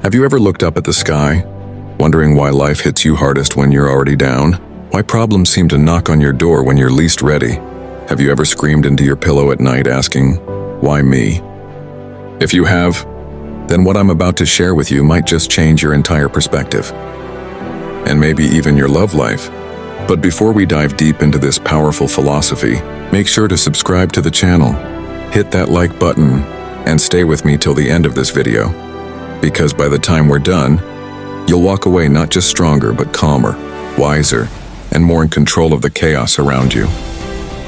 Have you ever looked up at the sky, wondering why life hits you hardest when you're already down? Why problems seem to knock on your door when you're least ready? Have you ever screamed into your pillow at night asking, "Why me?" If you have, then what I'm about to share with you might just change your entire perspective, and maybe even your love life. But before we dive deep into this powerful philosophy, make sure to subscribe to the channel, hit that like button, and stay with me till the end of this video. Because by the time we're done, you'll walk away not just stronger, but calmer, wiser, and more in control of the chaos around you.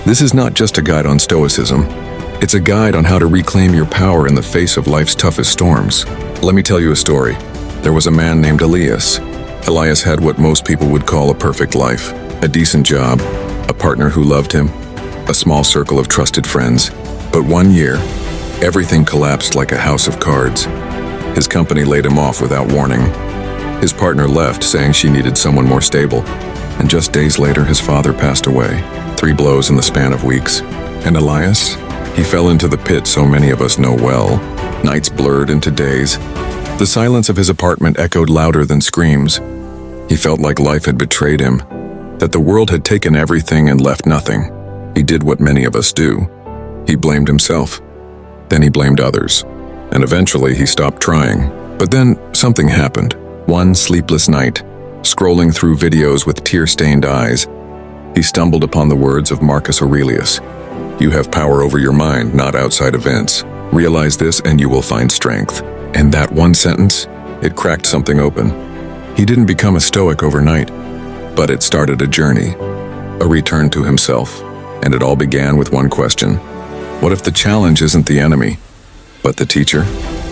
This is not just a guide on Stoicism. It's a guide on how to reclaim your power in the face of life's toughest storms. Let me tell you a story. There was a man named Aurelius. Elias had what most people would call a perfect life, a decent job, a partner who loved him, a small circle of trusted friends. But one year, everything collapsed like a house of cards. His company laid him off without warning. His partner left, saying she needed someone more stable. And just days later, his father passed away. 3 blows in the span of weeks. And Elias? He fell into the pit so many of us know well. Nights blurred into days. The silence of his apartment echoed louder than screams. He felt like life had betrayed him, that the world had taken everything and left nothing. He did what many of us do. He blamed himself. Then he blamed others. And eventually he stopped trying. But then something happened. One sleepless night, scrolling through videos with tear-stained eyes, he stumbled upon the words of Marcus Aurelius. "You have power over your mind, not outside events. Realize this and you will find strength." And that one sentence, it cracked something open. He didn't become a Stoic overnight, but it started a journey, a return to himself. And it all began with one question. What if the challenge isn't the enemy, but the teacher?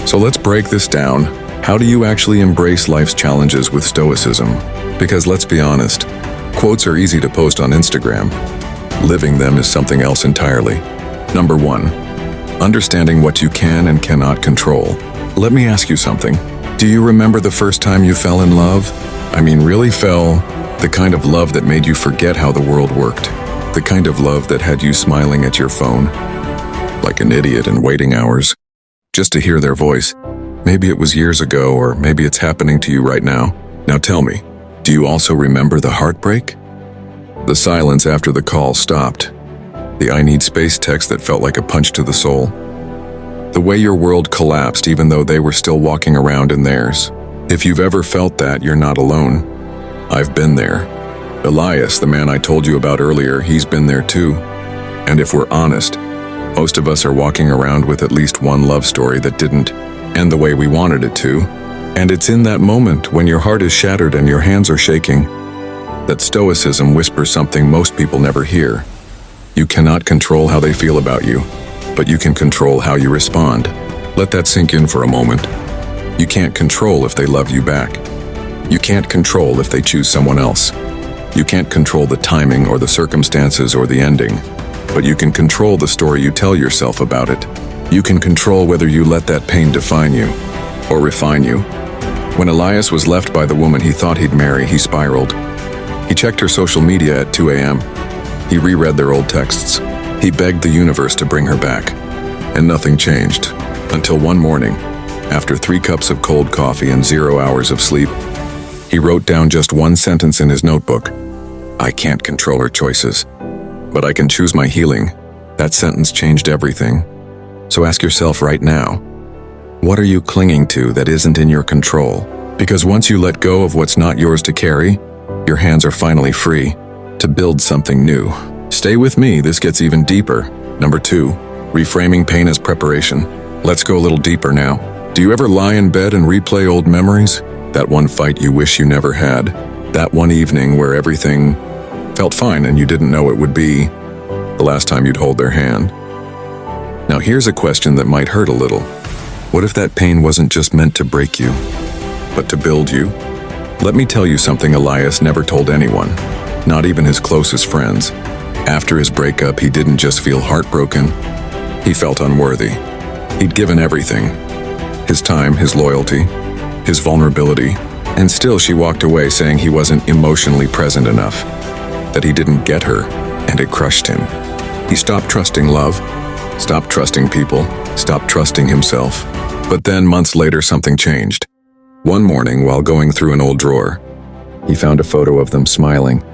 So let's break this down. How do you actually embrace life's challenges with Stoicism? Because let's be honest, quotes are easy to post on Instagram. Living them is something else entirely. Number 1, understanding what you can and cannot control. Let me ask you something. Do you remember the first time you fell in love? I mean, really fell, the kind of love that made you forget how the world worked. The kind of love that had you smiling at your phone, like an idiot in waiting hours, just to hear their voice. Maybe it was years ago, or maybe it's happening to you right now. Now tell me, do you also remember the heartbreak? The silence after the call stopped. The "I need space" text that felt like a punch to the soul. The way your world collapsed even though they were still walking around in theirs. If you've ever felt that, you're not alone. I've been there. Elias, the man I told you about earlier, he's been there too. And if we're honest, most of us are walking around with at least one love story that didn't end the way we wanted it to. And it's in that moment, when your heart is shattered and your hands are shaking, that Stoicism whispers something most people never hear. You cannot control how they feel about you, but you can control how you respond. Let that sink in for a moment. You can't control if they love you back. You can't control if they choose someone else. You can't control the timing or the circumstances or the ending, but you can control the story you tell yourself about it. You can control whether you let that pain define you or refine you. When Elias was left by the woman he thought he'd marry, he spiraled. He checked her social media at 2 a.m. He reread their old texts. He begged the universe to bring her back. And nothing changed. Until one morning, after 3 cups of cold coffee and 0 hours of sleep, he wrote down just one sentence in his notebook. "I can't control her choices, but I can choose my healing." That sentence changed everything. So ask yourself right now, what are you clinging to that isn't in your control? Because once you let go of what's not yours to carry, your hands are finally free to build something new. Stay with me, this gets even deeper. Number 2, reframing pain as preparation. Let's go a little deeper now. Do you ever lie in bed and replay old memories? That one fight you wish you never had. That one evening where everything felt fine and you didn't know it would be the last time you'd hold their hand. Now here's a question that might hurt a little. What if that pain wasn't just meant to break you, but to build you? Let me tell you something Elias never told anyone, not even his closest friends. After his breakup, he didn't just feel heartbroken, he felt unworthy. He'd given everything, his time, his loyalty, his vulnerability, and still she walked away saying he wasn't emotionally present enough, that he didn't get her, and it crushed him. He stopped trusting love, stopped trusting people, stopped trusting himself. But then months later, something changed. One morning, while going through an old drawer, he found a photo of them smiling.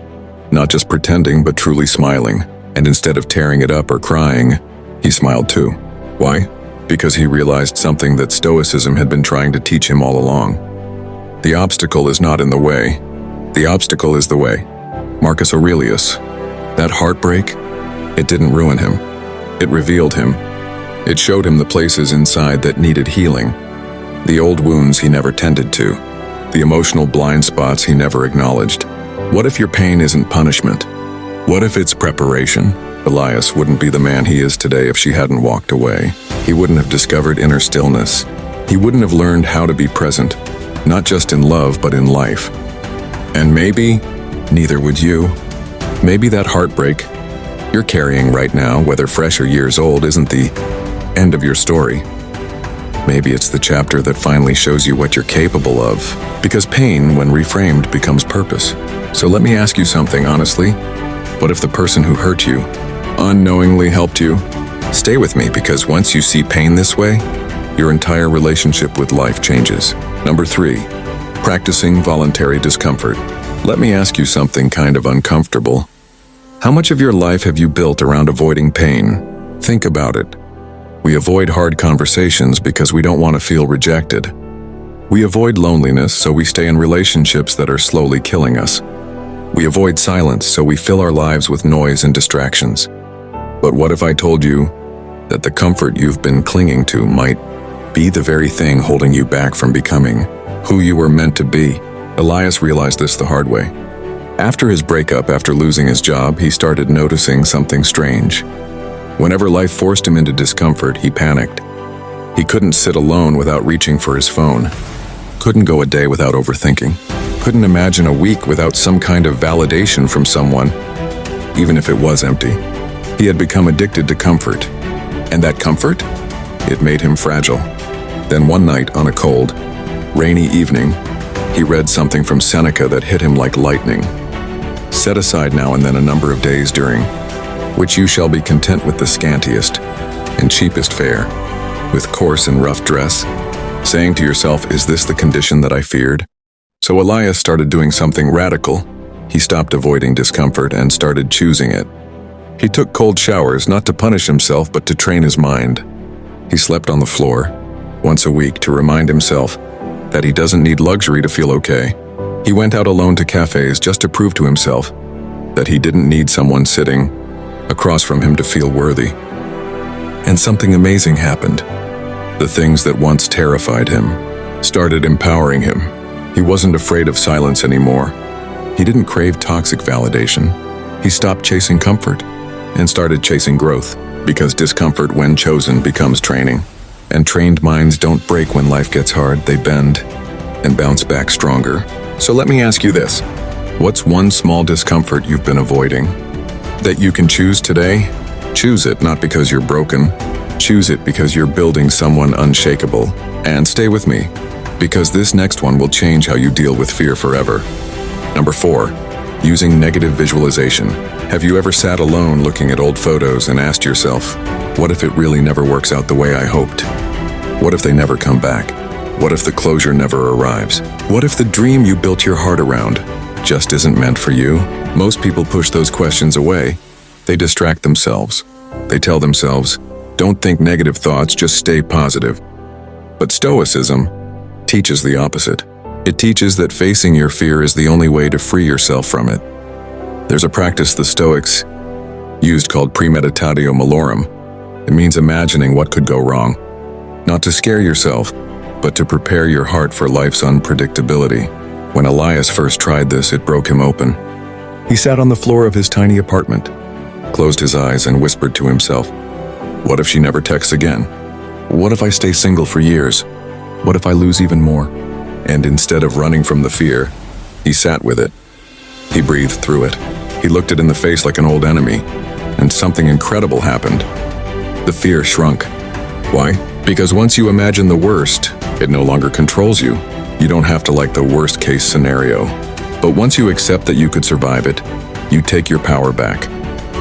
Not just pretending, but truly smiling. And instead of tearing it up or crying, he smiled too. Why? Because he realized something that Stoicism had been trying to teach him all along. The obstacle is not in the way. The obstacle is the way. Marcus Aurelius. That heartbreak, it didn't ruin him. It revealed him. It showed him the places inside that needed healing. The old wounds he never tended to. The emotional blind spots he never acknowledged. What if your pain isn't punishment? What if it's preparation? Elias wouldn't be the man he is today if she hadn't walked away. He wouldn't have discovered inner stillness. He wouldn't have learned how to be present, not just in love, but in life. And maybe, neither would you. Maybe that heartbreak you're carrying right now, whether fresh or years old, isn't the end of your story. Maybe it's the chapter that finally shows you what you're capable of. Because pain, when reframed, becomes purpose. So let me ask you something honestly. What if the person who hurt you unknowingly helped you? Stay with me, because once you see pain this way, your entire relationship with life changes. Number 3, practicing voluntary discomfort. Let me ask you something kind of uncomfortable. How much of your life have you built around avoiding pain? Think about it. We avoid hard conversations because we don't want to feel rejected. We avoid loneliness, so we stay in relationships that are slowly killing us. We avoid silence, so we fill our lives with noise and distractions. But what if I told you that the comfort you've been clinging to might be the very thing holding you back from becoming who you were meant to be? Elias realized this the hard way. After his breakup, after losing his job, he started noticing something strange. Whenever life forced him into discomfort, he panicked. He couldn't sit alone without reaching for his phone. Couldn't go a day without overthinking. Couldn't imagine a week without some kind of validation from someone, even if it was empty. He had become addicted to comfort. And that comfort? It made him fragile. Then one night, on a cold, rainy evening, he read something from Seneca that hit him like lightning. Set aside now and then a number of days during which you shall be content with the scantiest and cheapest fare, with coarse and rough dress, saying to yourself, is this the condition that I feared? So Elias started doing something radical. He stopped avoiding discomfort and started choosing it. He took cold showers, not to punish himself, but to train his mind. He slept on the floor once a week to remind himself that he doesn't need luxury to feel okay. He went out alone to cafes just to prove to himself that he didn't need someone sitting across from him to feel worthy. And something amazing happened. The things that once terrified him started empowering him. He wasn't afraid of silence anymore. He didn't crave toxic validation. He stopped chasing comfort and started chasing growth, because discomfort, when chosen, becomes training. And trained minds don't break when life gets hard. They bend and bounce back stronger. So let me ask you this. What's one small discomfort you've been avoiding that you can choose today? Choose it not because you're broken. Choose it because you're building someone unshakable. And stay with me, because this next one will change how you deal with fear forever. Number 4, using negative visualization. Have you ever sat alone looking at old photos and asked yourself, what if it really never works out the way I hoped? What if they never come back? What if the closure never arrives? What if the dream you built your heart around just isn't meant for you? Most people push those questions away. They distract themselves. They tell themselves, don't think negative thoughts, just stay positive. But Stoicism teaches the opposite. It teaches that facing your fear is the only way to free yourself from it. There's a practice the Stoics used called premeditatio malorum. It means imagining what could go wrong. Not to scare yourself, but to prepare your heart for life's unpredictability. When Elias first tried this, it broke him open. He sat on the floor of his tiny apartment, closed his eyes, and whispered to himself, what if she never texts again? What if I stay single for years? What if I lose even more? And instead of running from the fear, he sat with it. He breathed through it. He looked it in the face like an old enemy, and something incredible happened. The fear shrunk. Why? Because once you imagine the worst, it no longer controls you. You don't have to like the worst case scenario. But once you accept that you could survive it, you take your power back.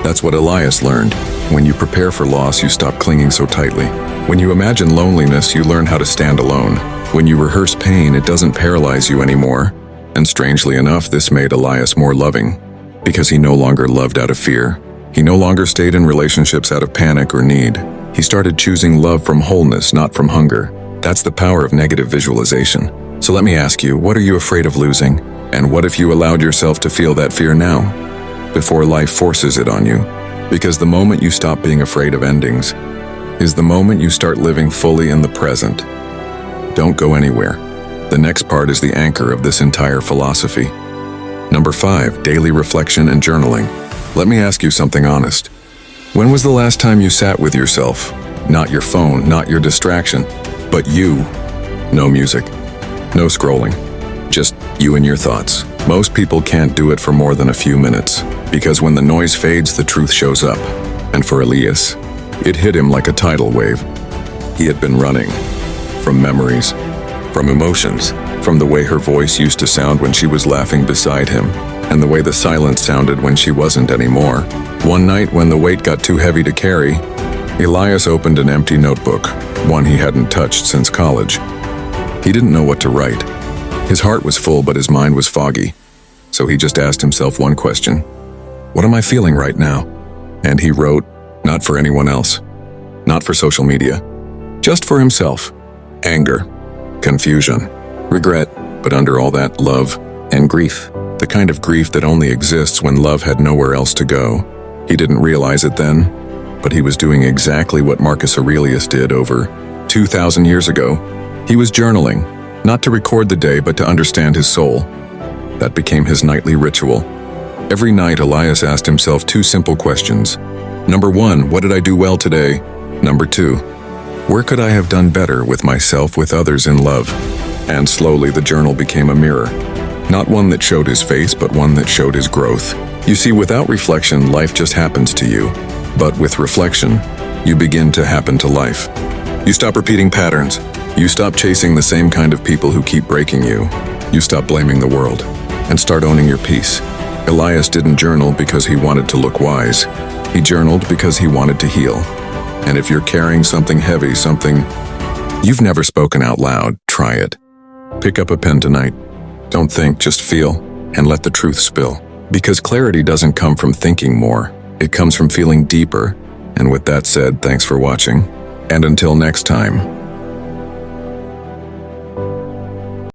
That's what Elias learned. When you prepare for loss, you stop clinging so tightly. When you imagine loneliness, you learn how to stand alone. When you rehearse pain, it doesn't paralyze you anymore. And strangely enough, this made Elias more loving, because he no longer loved out of fear. He no longer stayed in relationships out of panic or need. He started choosing love from wholeness, not from hunger. That's the power of negative visualization. So let me ask you, what are you afraid of losing? And what if you allowed yourself to feel that fear now, before life forces it on you? Because the moment you stop being afraid of endings is the moment you start living fully in the present. Don't go anywhere. The next part is the anchor of this entire philosophy. Number 5, daily reflection and journaling. Let me ask you something honest. When was the last time you sat with yourself? Not your phone, not your distraction, but you. No music, no scrolling, just you and your thoughts. Most people can't do it for more than a few minutes, because when the noise fades, the truth shows up. And for Elias, it hit him like a tidal wave. He had been running from memories, from emotions, from the way her voice used to sound when she was laughing beside him, and the way the silence sounded when she wasn't anymore. One night, when the weight got too heavy to carry, Elias opened an empty notebook, one he hadn't touched since college. He didn't know what to write. His heart was full, but his mind was foggy. So he just asked himself one question: what am I feeling right now? And he wrote, not for anyone else, not for social media, just for himself. Anger, confusion, regret, but under all that, love and grief. The kind of grief that only exists when love had nowhere else to go. He didn't realize it then, but he was doing exactly what Marcus Aurelius did over 2,000 years ago. He was journaling, not to record the day, but to understand his soul. That became his nightly ritual. Every night, Elias asked himself 2 simple questions. Number 1, what did I do well today? Number 2, where could I have done better with myself, with others, in love? And slowly the journal became a mirror. Not one that showed his face, but one that showed his growth. You see, without reflection, life just happens to you. But with reflection, you begin to happen to life. You stop repeating patterns. You stop chasing the same kind of people who keep breaking you. You stop blaming the world and start owning your peace. Elias didn't journal because he wanted to look wise. He journaled because he wanted to heal. And if you're carrying something heavy, something you've never spoken out loud, try it. Pick up a pen tonight. Don't think, just feel, and let the truth spill. Because clarity doesn't come from thinking more. It comes from feeling deeper. And with that said, thanks for watching. And until next time.